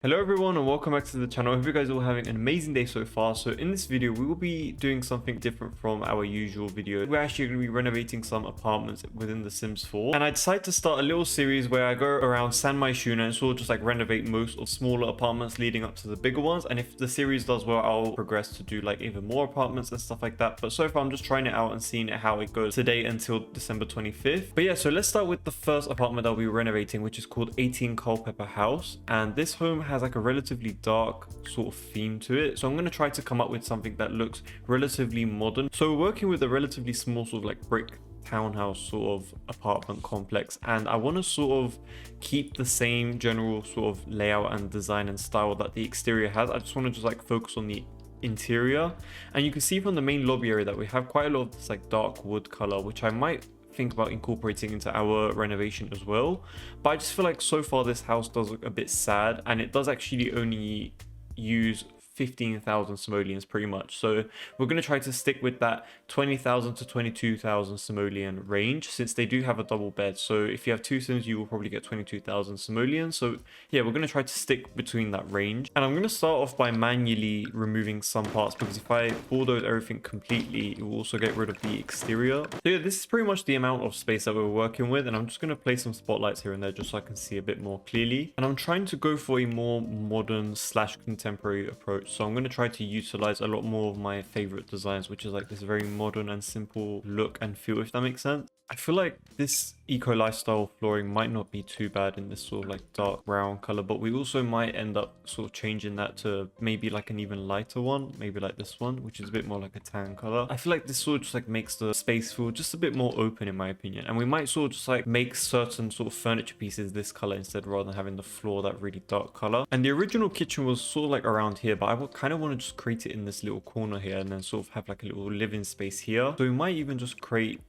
Hello everyone and welcome back to the channel. I hope you guys are all having an amazing day so far. So in this video we will be doing something different from our usual video. We're actually going to be renovating some apartments within the Sims 4, and I decided to start a little series where I go around San Mychuno and sort of just like renovate most of smaller apartments leading up to the bigger ones. And if the series does well, I'll progress to do like even more apartments and stuff like that. But so far I'm just trying it out and seeing how it goes today until December 25th. But yeah, so let's start with the first apartment that I'll be renovating, which is called 18 Culpeper House. And this home has like a relatively dark sort of theme to it, so I'm going to try to come up with something that looks relatively modern. So we're working with a relatively small sort of like brick townhouse sort of apartment complex, and I want to sort of keep the same general sort of layout and design and style that the exterior has. I just want to just like focus on the interior, and you can see from the main lobby area that we have quite a lot of this like dark wood color, which I might think about incorporating into our renovation as well. But I just feel like so far this house does look a bit sad, and it does actually only use 15,000 simoleons pretty much. So we're going to try to stick with that 20,000 to 22,000 simoleon range, since they do have a double bed. So if you have two Sims, you will probably get 22,000 simoleons. So yeah, we're going to try to stick between that range. And I'm going to start off by manually removing some parts, because if I bulldoze everything completely, it will also get rid of the exterior. So yeah, this is pretty much the amount of space that we're working with, and I'm just going to place some spotlights here and there just so I can see a bit more clearly. And I'm trying to go for a more modern slash contemporary approach. So I'm going to try to utilize a lot more of my favorite designs, which is like this very modern and simple look and feel, if that makes sense. I feel like this eco lifestyle flooring might not be too bad in this sort of like dark brown color, but we also might end up sort of changing that to maybe like an even lighter one, maybe like this one, which is a bit more like a tan color. I feel like this sort of just like makes the space feel just a bit more open in my opinion, and we might sort of just like make certain sort of furniture pieces this color instead, rather than having the floor that really dark color. And the original kitchen was sort of like around here, but I would kind of want to just create it in this little corner here, and then sort of have like a little living space here. So we might even just create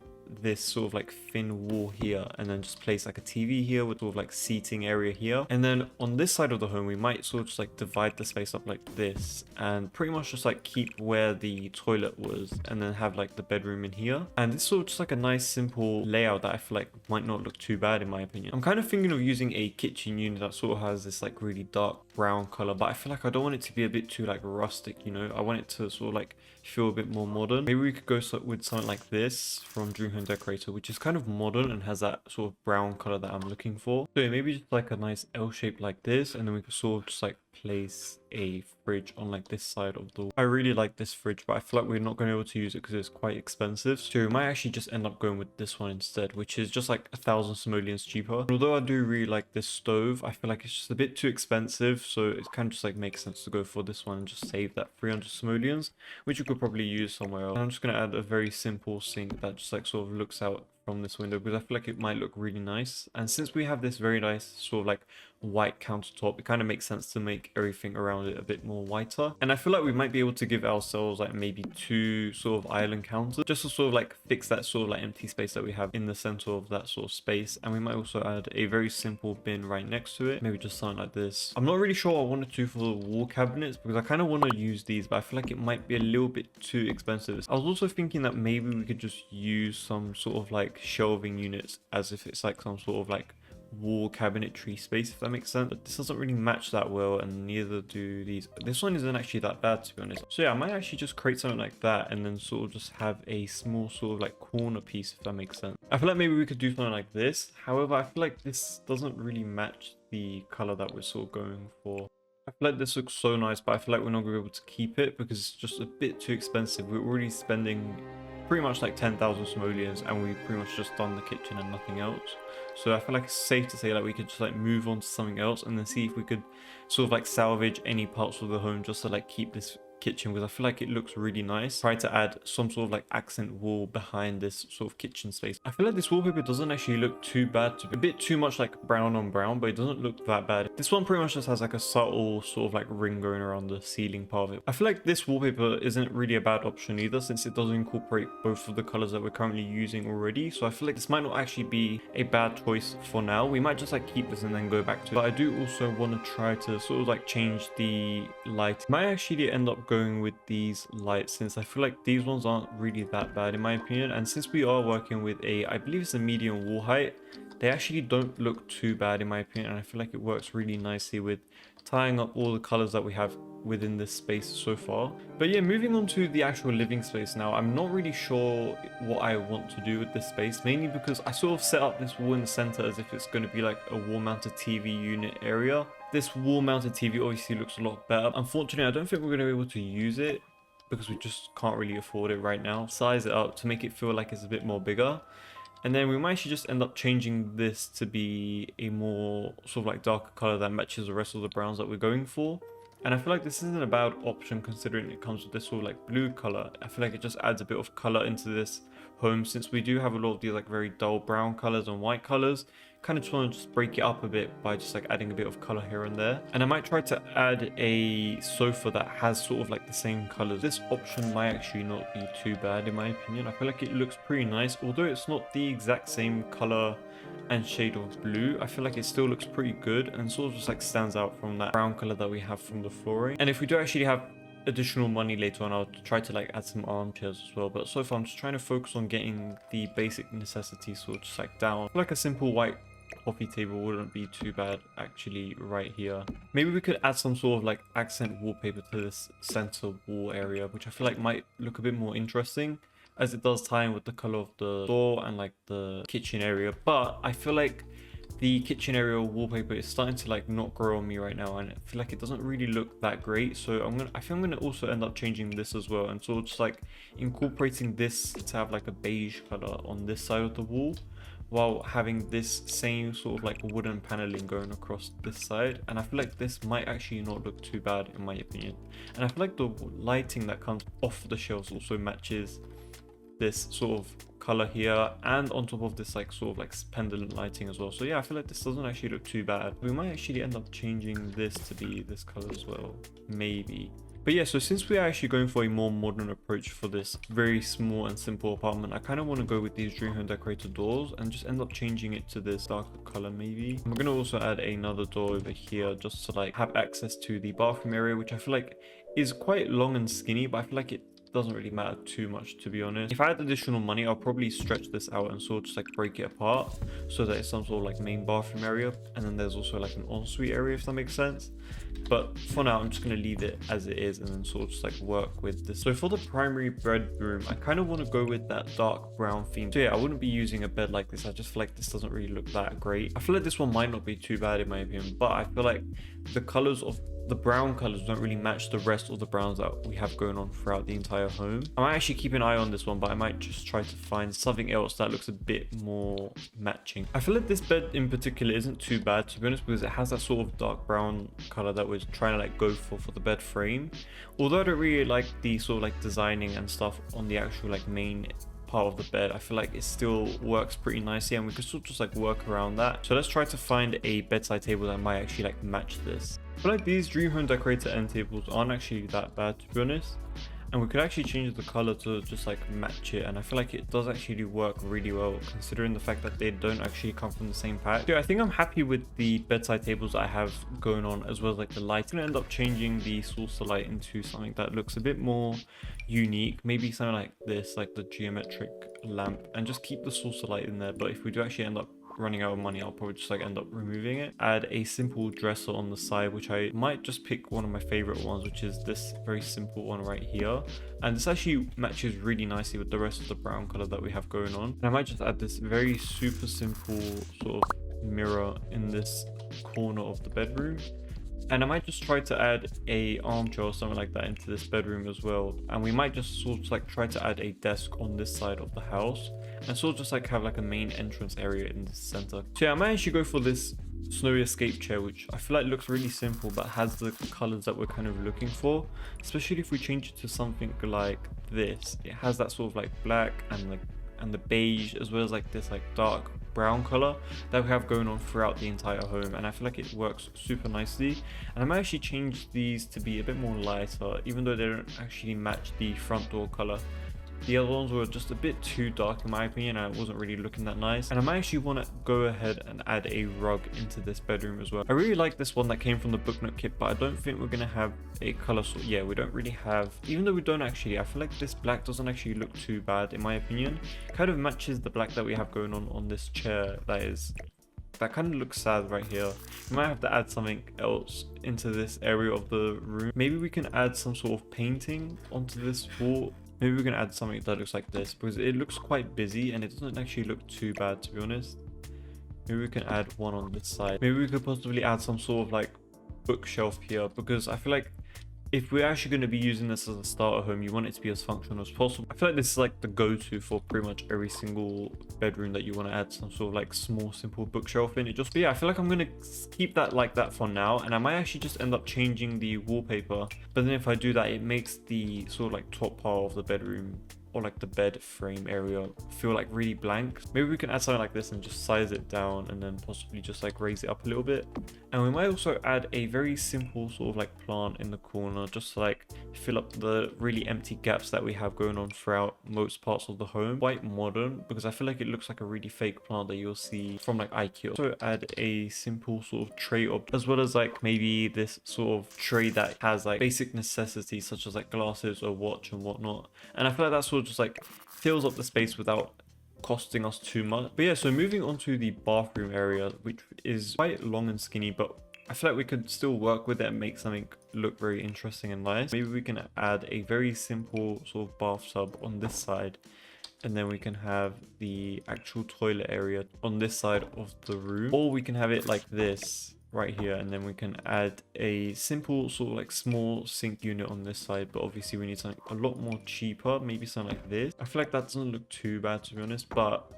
this sort of like thin wall here, and then just place like a TV here with sort of like seating area here. And then on this side of the home we might sort of just like divide the space up like this, and pretty much just like keep where the toilet was, and then have like the bedroom in here. And this sort of just like a nice simple layout that I feel like might not look too bad in my opinion. I'm kind of thinking of using a kitchen unit that sort of has this like really dark brown color, but I feel like I don't want it to be a bit too like rustic, you know. I want it to sort of like feel a bit more modern. Maybe we could go with something like this from Dream Home Decorator, which is kind of modern and has that sort of brown color that I'm looking for. So yeah, maybe just like a nice L shape like this, and then we could sort of just like place a fridge on like this side of the wall. I really like this fridge, but I feel like we're not going to be able to use it because it's quite expensive. So we might actually just end up going with this one instead, which is just like 1,000 simoleons cheaper. And although I do really like this stove, I feel like it's just a bit too expensive, so it kind of just like makes sense to go for this one and just save that 300 simoleons, which you could probably use somewhere else. And I'm just going to add a very simple sink that just like sort of looks out from this window, because I feel like it might look really nice. And since we have this very nice sort of like white countertop, it kind of makes sense to make everything around it a bit more whiter. And I feel like we might be able to give ourselves like maybe 2 sort of island counters, just to sort of like fix that sort of like empty space that we have in the center of that sort of space. And we might also add a very simple bin right next to it, maybe just something like this. I'm not really sure what I wanted to for the wall cabinets, because I kind of want to use these, but I feel like it might be a little bit too expensive. I was also thinking that maybe we could just use some sort of like shelving units as if it's like some sort of like wall cabinetry space, if that makes sense. But this doesn't really match that well, and neither do these. This one isn't actually that bad, to be honest. So yeah, I might actually just create something like that, and then sort of just have a small sort of like corner piece, if that makes sense. I feel like maybe we could do something like this. However, I feel like this doesn't really match the color that we're sort of going for. I feel like this looks so nice, but I feel like we're not going to be able to keep it because it's just a bit too expensive. We're already spending pretty much like 10,000 simoleons, and we've pretty much just done the kitchen and nothing else. So I feel like it's safe to say that we could just like move on to something else, and then see if we could sort of like salvage any parts of the home just to like keep this kitchen, because I feel like it looks really nice. Try to add some sort of like accent wall behind this sort of kitchen space. I feel like this wallpaper doesn't actually look too bad, to be a bit too much like brown on brown, but it doesn't look that bad. This one pretty much just has like a subtle sort of like ring going around the ceiling part of it. I feel like this wallpaper isn't really a bad option either, since it does incorporate both of the colors that we're currently using already. So I feel like this might not actually be a bad choice for now. We might just like keep this and then go back to it. But I do also want to try to sort of like change the light. Might actually end up going with these lights, since I feel like these ones aren't really that bad in my opinion. And since we are working with I believe it's a medium wall height, they actually don't look too bad in my opinion, and I feel like it works really nicely with tying up all the colors that we have within this space so far. But yeah, moving on to the actual living space now, I'm not really sure what I want to do with this space, mainly because I sort of set up this wall in the center as if it's going to be like a wall mounted TV unit area. This wall mounted TV obviously looks a lot better. Unfortunately, I don't think we're going to be able to use it because we just can't really afford it right now. Size it up to make it feel like it's a bit more bigger. And then we might actually just end up changing this to be a more sort of like darker color that matches the rest of the browns that we're going for. And I feel like this isn't a bad option considering it comes with this sort of like blue color. I feel like it just adds a bit of color into this home, since we do have a lot of these like very dull brown colors and white colors. Kind of just want to just break it up a bit by just like adding a bit of color here and there. And I might try to add a sofa that has sort of like the same colors. This option might actually not be too bad in my opinion. I feel like it looks pretty nice, although it's not the exact same color and shade of blue. I feel like it still looks pretty good and sort of just like stands out from that brown color that we have from the flooring. And if we do actually have additional money later on, I'll try to like add some armchairs as well, but so far I'm just trying to focus on getting the basic necessities sort of just like down. Like a simple white coffee table wouldn't be too bad actually right here. Maybe we could add some sort of like accent wallpaper to this center wall area, which I feel like might look a bit more interesting, as it does tie in with the color of the door and like the kitchen area. But I feel like the kitchen area wallpaper is starting to like not grow on me right now, and I feel like it doesn't really look that great. So I think I'm gonna also end up changing this as well, and sort of just like incorporating this to have like a beige color on this side of the wall, while having this same sort of like wooden paneling going across this side. And I feel like this might actually not look too bad in my opinion. And I feel like the lighting that comes off the shelves also matches this sort of color here, and on top of this like sort of like pendant lighting as well. So yeah, I feel like this doesn't actually look too bad. We might actually end up changing this to be this color as well, maybe. But yeah, so since we are actually going for a more modern approach for this very small and simple apartment, I kind of want to go with these Dream Home Decorator doors and just end up changing it to this darker color maybe. And we're going to also add another door over here just to like have access to the bathroom area, which I feel like is quite long and skinny, but I feel like it doesn't really matter too much, to be honest. If I had additional money, I'll probably stretch this out and sort of just like break it apart so that it's some sort of like main bathroom area, and then there's also like an ensuite area, if that makes sense. But for now, I'm just going to leave it as it is and then sort of just like work with this. So for the primary bedroom, I kind of want to go with that dark brown theme. So yeah, I wouldn't be using a bed like this. I just feel like this doesn't really look that great. I feel like this one might not be too bad in my opinion, but I feel like the colors of the brown colors don't really match the rest of the browns that we have going on throughout the entire home. I might actually keep an eye on this one, but I might just try to find something else that looks a bit more matching. I feel like this bed in particular isn't too bad, to be honest, because it has that sort of dark brown color that we're trying to like go for the bed frame. Although I don't really like the sort of like designing and stuff on the actual like main part of the bed, I feel like it still works pretty nicely, and we could sort of just like work around that. So let's try to find a bedside table that might actually like match this. I feel like these Dream Home Decorator end tables aren't actually that bad, to be honest, and we could actually change the color to just like match it, and I feel like it does actually work really well considering the fact that they don't actually come from the same pack. So I think I'm happy with the bedside tables I have going on, as well as like the lights. I'm gonna end up changing the saucer light into something that looks a bit more unique, maybe something like this, like the geometric lamp, and just keep the saucer light in there. But if we do actually end up running out of money, I'll probably just like end up removing it. Add a simple dresser on the side, which I might just pick one of my favorite ones, which is this very simple one right here, and this actually matches really nicely with the rest of the brown color that we have going on. And I might just add this very super simple sort of mirror in this corner of the bedroom, and I might just try to add a armchair or something like that into this bedroom as well. And we might just sort of like try to add a desk on this side of the house, and sort of just like have like a main entrance area in the center. So yeah, I might actually go for this snowy escape chair, which I feel like looks really simple but has the colors that we're kind of looking for, especially if we change it to something like this. It has that sort of like black and the beige, as well as like this like dark brown color that we have going on throughout the entire home, and I feel like it works super nicely. And I might actually change these to be a bit more lighter, even though they don't actually match the front door color. The other ones were just a bit too dark in my opinion, and it wasn't really looking that nice. And I might actually want to go ahead and add a rug into this bedroom as well. I really like this one that came from the book note kit, but I don't think we're going to have a color sort. Yeah, we don't really have, even though we don't actually, I feel like this black doesn't actually look too bad in my opinion. It kind of matches the black that we have going on this chair that is that kind of looks sad right here. We might have to add something else into this area of the room. Maybe we can add some sort of painting onto this wall. Maybe we can add something that looks like this, because it looks quite busy and it doesn't actually look too bad, to be honest. Maybe we can add one on this side. Maybe we could possibly add some sort of like bookshelf here, because I feel like if we're actually going to be using this as a starter home, you want it to be as functional as possible. I feel like this is like the go-to for pretty much every single bedroom that you want to add some sort of like small simple bookshelf in. But yeah, I feel like I'm going to keep that like that for now, and I might actually just end up changing the wallpaper. But then if I do that, it makes the sort of like top part of the bedroom, or like the bed frame area, feel like really blank. Maybe we can add something like this and just size it down, and then possibly just like raise it up a little bit. And we might also add a very simple sort of like plant in the corner, just to like fill up the really empty gaps that we have going on throughout most parts of the home. Quite modern, because I feel like it looks like a really fake plant that you'll see from like IKEA. So add a simple sort of tray object, as well as like maybe this sort of tray that has like basic necessities such as like glasses or watch and whatnot. And I feel like that sort of just like fills up the space without costing us too much. But yeah, so moving on to the bathroom area, which is quite long and skinny, but I feel like we could still work with it and make something look very interesting and nice. Maybe we can add a very simple sort of bathtub on this side, and then we can have the actual toilet area on this side of the room, or we can have it like this right here, and then we can add a simple sort of like small sink unit on this side. But obviously we need something a lot more cheaper, maybe something like this. I feel like that doesn't look too bad, to be honest, but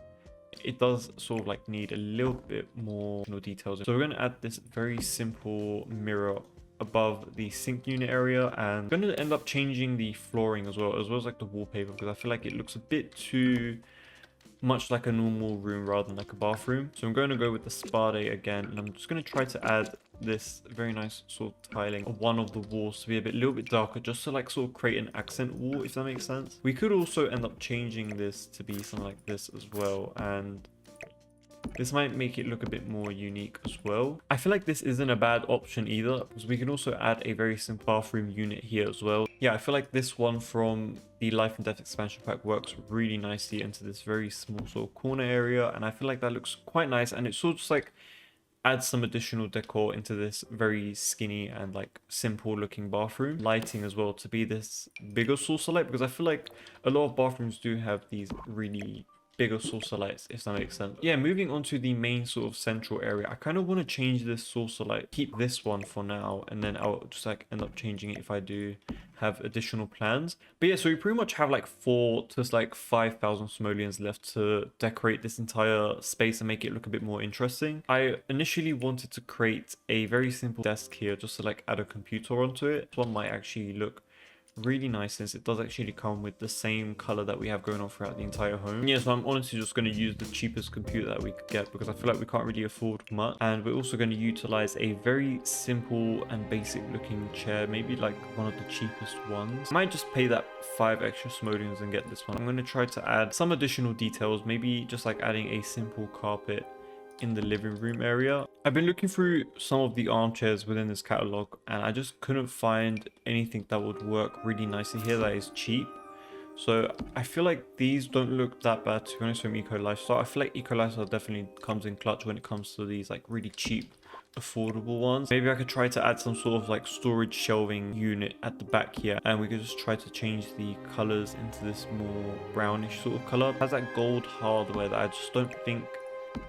it does sort of like need a little bit more details. So we're going to add this very simple mirror above the sink unit area, and I'm going to end up changing the flooring as well as like the wallpaper, because I feel like it looks a bit too much like a normal room rather than like a bathroom. So I'm going to go with the spa day again, and I'm just going to try to add this very nice sort of tiling on one of the walls to be a little bit darker, just to like sort of create an accent wall, if that makes sense. We could also end up changing this to be something like this as well, and this might make it look a bit more unique as well. I feel like this isn't a bad option either, because we can also add a very simple bathroom unit here as well. Yeah, I feel like this one from the Life and Death expansion pack works really nicely into this very small sort of corner area, and I feel like that looks quite nice, and it sort of just like adds some additional decor into this very skinny and like simple looking bathroom. Lighting as well to be this bigger source of light, because I feel like a lot of bathrooms do have these really bigger saucer lights, if that makes sense. Yeah, moving on to the main sort of central area, I kind of want to change this saucer light, keep this one for now, and then I'll just like end up changing it if I do have additional plans. But yeah, so we pretty much have like 4 to like 5,000 simoleons left to decorate this entire space and make it look a bit more interesting. I initially wanted to create a very simple desk here just to like add a computer onto it. This one might actually look really nice, since it does actually come with the same color that we have going on throughout the entire home. Yeah, so I'm honestly just going to use the cheapest computer that we could get, because I feel like we can't really afford much. And we're also going to utilize a very simple and basic looking chair, maybe like one of the cheapest ones. I might just pay that 5 extra simoleons and get this one. I'm going to try to add some additional details, maybe just like adding a simple carpet in the living room area. I've been looking through some of the armchairs within this catalog, and I just couldn't find anything that would work really nicely here that is cheap. So I feel like these don't look that bad, to be honest, from Eco Lifestyle. I feel like Eco Lifestyle definitely comes in clutch when it comes to these like really cheap affordable ones. Maybe I could try to add some sort of like storage shelving unit at the back here, and we could just try to change the colors into this more brownish sort of color. It has that gold hardware that I just don't think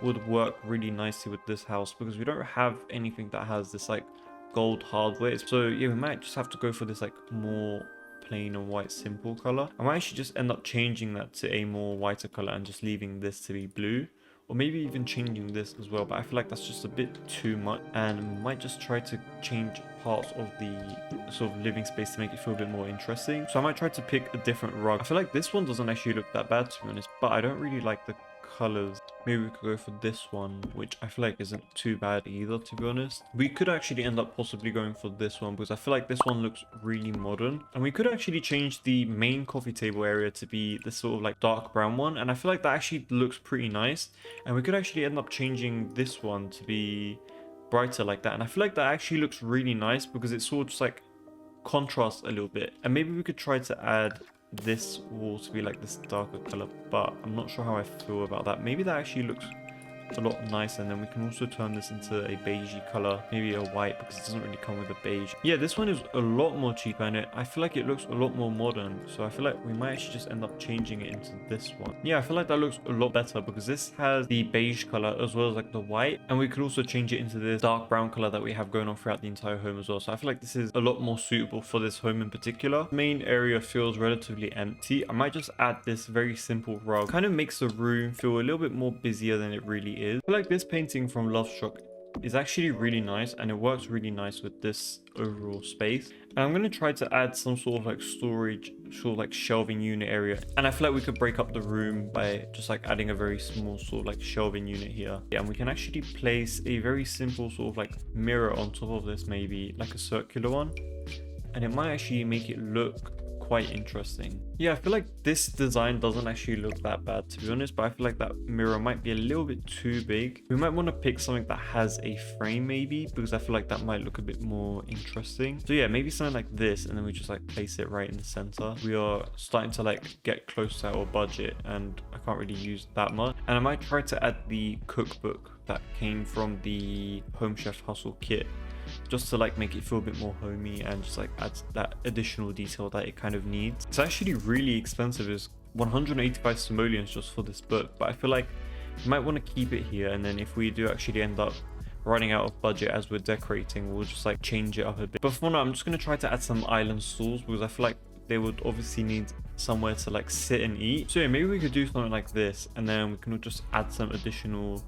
would work really nicely with this house, because we don't have anything that has this like gold hardware. So yeah, we might just have to go for this like more plain and white simple color. I might actually just end up changing that to a more whiter color and just leaving this to be blue, or maybe even changing this as well, but I feel like that's just a bit too much, and might just try to change parts of the sort of living space to make it feel a bit more interesting. So I might try to pick a different rug. I feel like this one doesn't actually look that bad, to be honest, but I don't really like the colors. Maybe we could go for this one, which I feel like isn't too bad either, to be honest. We could actually end up possibly going for this one, because I feel like this one looks really modern, and we could actually change the main coffee table area to be this sort of like dark brown one, and I feel like that actually looks pretty nice. And we could actually end up changing this one to be brighter like that, and I feel like that actually looks really nice, because it sort of just like contrasts a little bit. And maybe we could try to add this wall to be like this darker color, but I'm not sure how I feel about that. Maybe that actually looks a lot nicer. And then we can also turn this into a beigey color, maybe a white, because it doesn't really come with a beige. Yeah, this one is a lot more cheaper, and I feel like it looks a lot more modern. So I feel like we might actually just end up changing it into this one. Yeah, I feel like that looks a lot better because this has the beige color as well as like the white, and we could also change it into this dark brown color that we have going on throughout the entire home as well. So I feel like this is a lot more suitable for this home in particular. The main area feels relatively empty. I might just add this very simple rug. Kind of makes the room feel a little bit more busier than it really is. I feel like this painting from Love Struck is actually really nice, and it works really nice with this overall space. And I'm going to try to add some sort of like storage, sort of like shelving unit area, and I feel like we could break up the room by just like adding a very small sort of like shelving unit here. Yeah, and we can actually place a very simple sort of like mirror on top of this, maybe like a circular one, and it might actually make it look quite interesting. Yeah, I feel like this design doesn't actually look that bad, to be honest, but I feel like that mirror might be a little bit too big. We might want to pick something that has a frame maybe, because I feel like that might look a bit more interesting. So yeah, maybe something like this, and then we just like place it right in the center. We are starting to like get close to our budget, and I can't really use that much. And I might try to add the cookbook that came from the Home Chef Hustle kit, just to like make it feel a bit more homey and just like add that additional detail that it kind of needs. It's actually really expensive. It's 185 simoleons just for this book, but I feel like you might want to keep it here, and then if we do actually end up running out of budget as we're decorating, we'll just like change it up a bit. But for now, I'm just going to try to add some island stools, because I feel like they would obviously need somewhere to like sit and eat. So yeah, maybe we could do something like this, and then we can just add some additional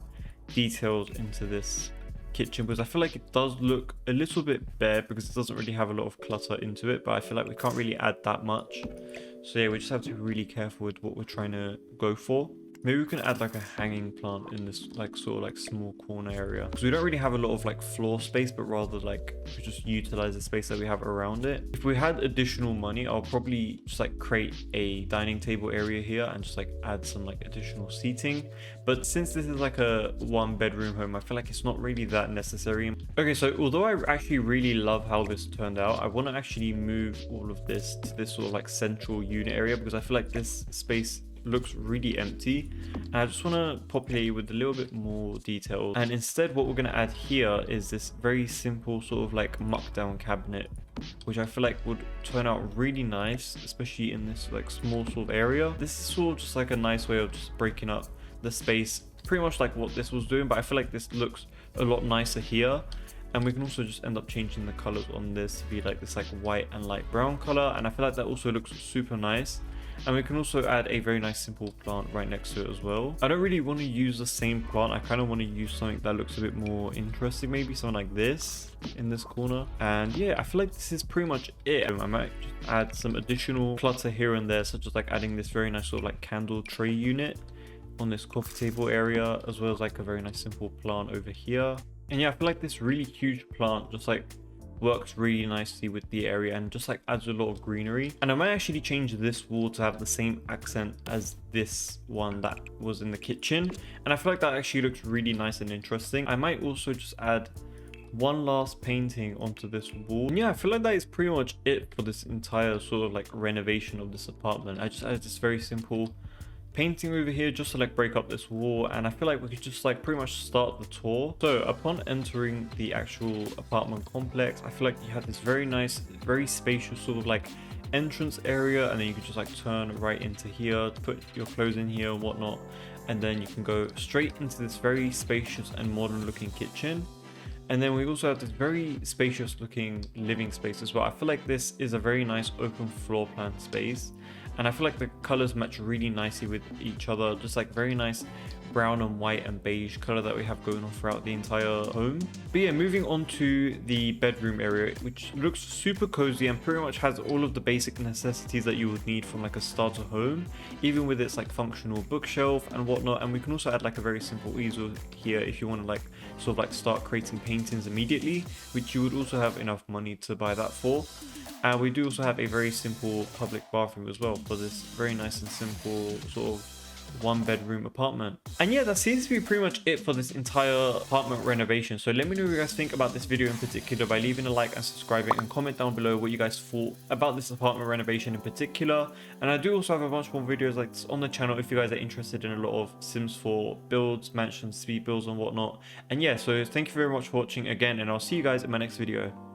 details into this kitchen, because I feel like it does look a little bit bare because it doesn't really have a lot of clutter into it, but I feel like we can't really add that much. So yeah, we just have to be really careful with what we're trying to go for. Maybe we can add like a hanging plant in this like sort of like small corner area, because we don't really have a lot of like floor space, but rather like we just utilize the space that we have around it. If we had additional money, I'll probably just like create a dining table area here and just like add some like additional seating. But since this is like a 1-bedroom home, I feel like it's not really that necessary. Okay, so although I actually really love how this turned out, I want to actually move all of this to this sort of like central unit area, because I feel like this space looks really empty, and I just want to populate it with a little bit more detail. And instead, what we're going to add here is this very simple sort of like muck down cabinet, which I feel like would turn out really nice, especially in this like small sort of area. This is sort of just like a nice way of just breaking up the space, pretty much like what this was doing, but I feel like this looks a lot nicer here. And we can also just end up changing the colors on this to be like this like white and light brown color, and I feel like that also looks super nice. And we can also add a very nice simple plant right next to it as well. I don't really want to use the same plant. I kind of want to use something that looks a bit more interesting, maybe something like this in this corner. And yeah, I feel like this is pretty much it. I might just add some additional clutter here and there, such as like adding this very nice sort of like candle tray unit on this coffee table area, as well as like a very nice simple plant over here. And yeah, I feel like this really huge plant just like works really nicely with the area and just like adds a lot of greenery. And I might actually change this wall to have the same accent as this one that was in the kitchen, and I feel like that actually looks really nice and interesting. I might also just add one last painting onto this wall. And yeah, I feel like that is pretty much it for this entire sort of like renovation of this apartment. I just added this very simple painting over here just to like break up this wall, and I feel like we could just like pretty much start the tour. So upon entering the actual apartment complex, I feel like you have this very nice, very spacious sort of like entrance area, and then you can just like turn right into here, put your clothes in here and whatnot, and then you can go straight into this very spacious and modern looking kitchen. And then we also have this very spacious looking living space as well. I feel like this is a very nice open floor plan space, and I feel like the colors match really nicely with each other, just like very nice brown and white and beige color that we have going on throughout the entire home. But yeah, moving on to the bedroom area, which looks super cozy and pretty much has all of the basic necessities that you would need from like a starter home, even with its like functional bookshelf and whatnot. And we can also add like a very simple easel here if you want to like sort of like start creating paintings immediately, which you would also have enough money to buy that for. And we do also have a very simple public bathroom as well for this very nice and simple sort of 1-bedroom apartment. And yeah, that seems to be pretty much it for this entire apartment renovation. So let me know what you guys think about this video in particular by leaving a like and subscribing, and comment down below what you guys thought about this apartment renovation in particular. And I do also have a bunch more videos like this on the channel if you guys are interested in a lot of Sims 4 builds, mansions, speed builds and whatnot. And yeah, so thank you very much for watching again, and I'll see you guys in my next video.